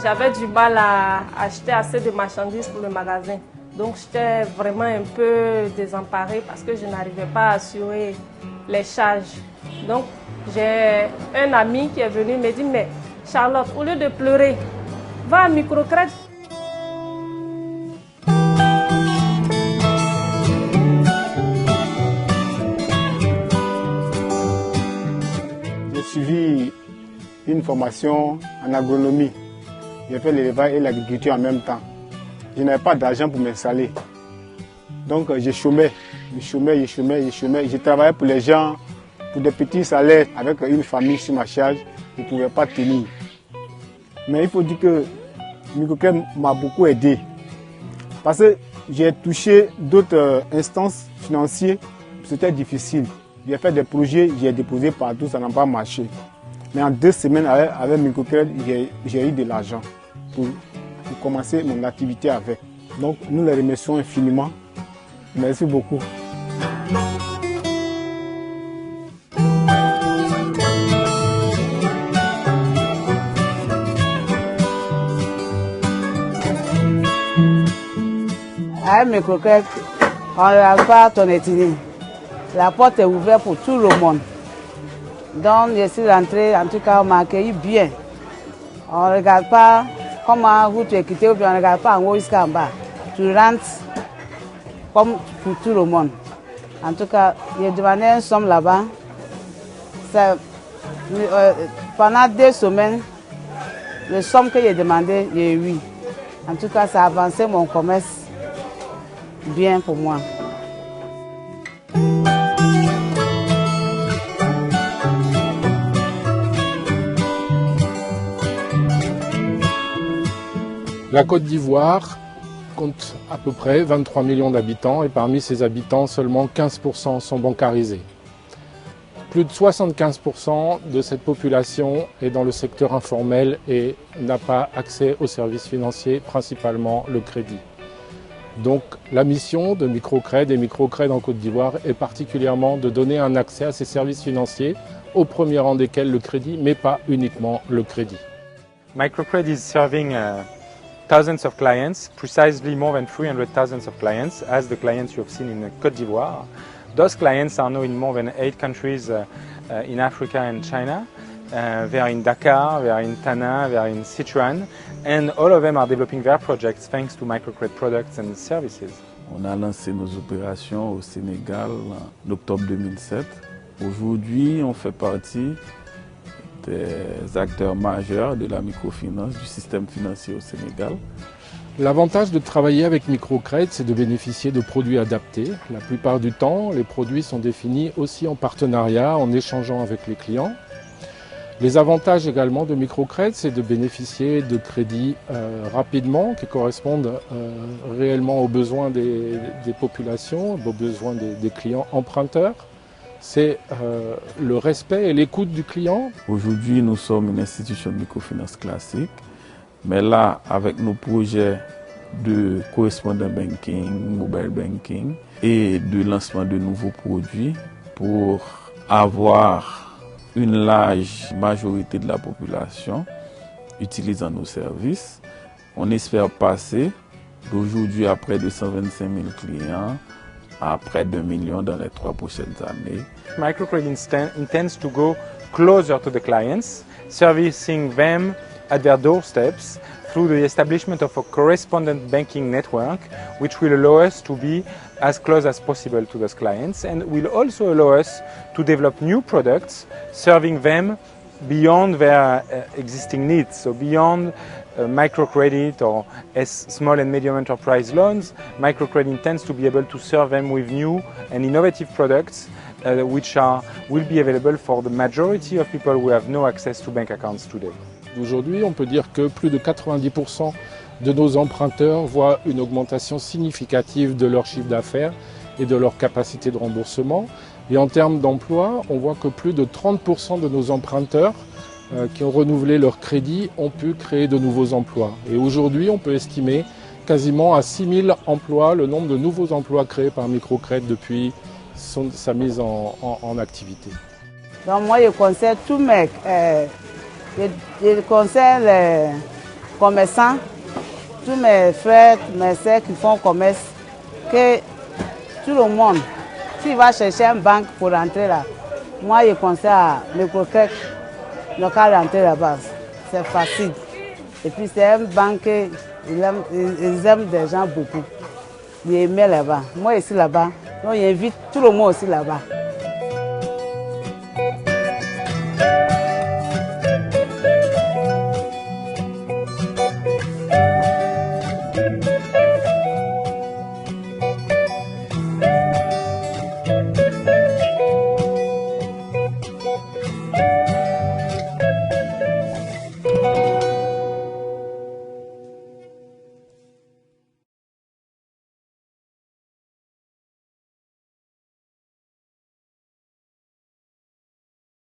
j'avais du mal à acheter assez de marchandises pour le magasin. Donc j'étais vraiment un peu désemparée parce que je n'arrivais pas à assurer les charges. Donc j'ai un ami qui est venu me dire, mais Charlotte, au lieu de pleurer, va à Microcrédit. J'ai suivi une formation en agronomie. J'ai fait l'élevage et l'agriculture en même temps. Je n'avais pas d'argent pour m'installer. Donc je chômais. Je travaillais pour les gens, pour des petits salaires, avec une famille sur ma charge. Je ne pouvais pas tenir. Mais il faut dire que Microcrédit m'a beaucoup aidé. Parce que j'ai touché d'autres instances financières. C'était difficile. J'ai fait des projets, j'ai déposé partout, ça n'a pas marché. Mais en 2 semaines, avec Microcrédit, j'ai eu de l'argent pour commencer mon activité avec. Donc nous les remercions infiniment. Merci beaucoup. Avec Microcrédit, on ne regarde pas ton ethnie. La porte est ouverte pour tout le monde. Donc je suis rentrée, en tout cas on m'a accueilli bien. On ne regarde pas comment vous tu es quitté, ou bien on ne regarde pas en haut jusqu'en bas. Tu rentres comme pour tout le monde. En tout cas, j'ai demandé une somme là-bas. Pendant 2 semaines, la somme que j'ai demandé, j'ai eu. En tout cas, ça a avancé mon commerce bien pour moi. La Côte d'Ivoire compte à peu près 23 millions d'habitants et parmi ces habitants, seulement 15% sont bancarisés. Plus de 75% de cette population est dans le secteur informel et n'a pas accès aux services financiers, principalement le crédit. Donc la mission de Microcrédit et Microcrédit en Côte d'Ivoire est particulièrement de donner un accès à ces services financiers, au premier rang desquels le crédit, mais pas uniquement le crédit. Microcrédit is serving thousands of clients, precisely more than 300,000 of clients, as the clients you have seen in Côte d'Ivoire. Those clients are now in more than 8 countries in Africa and China. They are in Dakar, they are in Tana, they are in Sichuan, and all of them are developing their projects thanks to Microcrédit products and services. On a lancé nos opérations au Sénégal en octobre 2007. Aujourd'hui, on fait partie des acteurs majeurs de la microfinance, du système financier au Sénégal. L'avantage de travailler avec Microcrédit, c'est de bénéficier de produits adaptés. La plupart du temps, les produits sont définis aussi en partenariat, en échangeant avec les clients. Les avantages également de Microcrédit, c'est de bénéficier de crédits rapidement, qui correspondent réellement aux besoins des populations, aux besoins des clients emprunteurs. C'est le respect et l'écoute du client. Aujourd'hui, nous sommes une institution de microfinance classique, mais là, avec nos projets de correspondant banking, mobile banking et de lancement de nouveaux produits pour avoir une large majorité de la population utilisant nos services, on espère passer d'aujourd'hui à près de 125 000 clients à près d'1 million dans les 3 prochaines années. Microcrédit intends to go closer to the clients, servicing them at their doorsteps through the establishment of a correspondent banking network, which will allow us to be as close as possible to those clients and will also allow us to develop new products, serving them beyond their existing needs, so beyond microcredit or small and medium enterprise loans. Microcredit intends to be able to serve them with new and innovative products which will be available for the majority of people who have no access to bank accounts today. Aujourd'hui, on peut dire que plus de 90% de nos emprunteurs voient une augmentation significative de leur chiffre d'affaires et de leur capacité de remboursement. Et en termes d'emploi, on voit que plus de 30% de nos emprunteurs qui ont renouvelé leur crédit ont pu créer de nouveaux emplois. Et aujourd'hui, on peut estimer quasiment à 6 000 emplois le nombre de nouveaux emplois créés par Microcrédit depuis sa mise en activité. Donc moi, je conseille tous mes, je conseille commerçants, tous mes frères, mes sœurs qui font commerce, que tout le monde, s'il va chercher une banque pour rentrer là, moi je conseille à Microcrèque de rentrer là-bas. C'est facile. Et puis c'est une banque, ils aiment des gens beaucoup. Ils aiment là-bas. Moi ici là-bas, donc j'invite tout le monde aussi là-bas.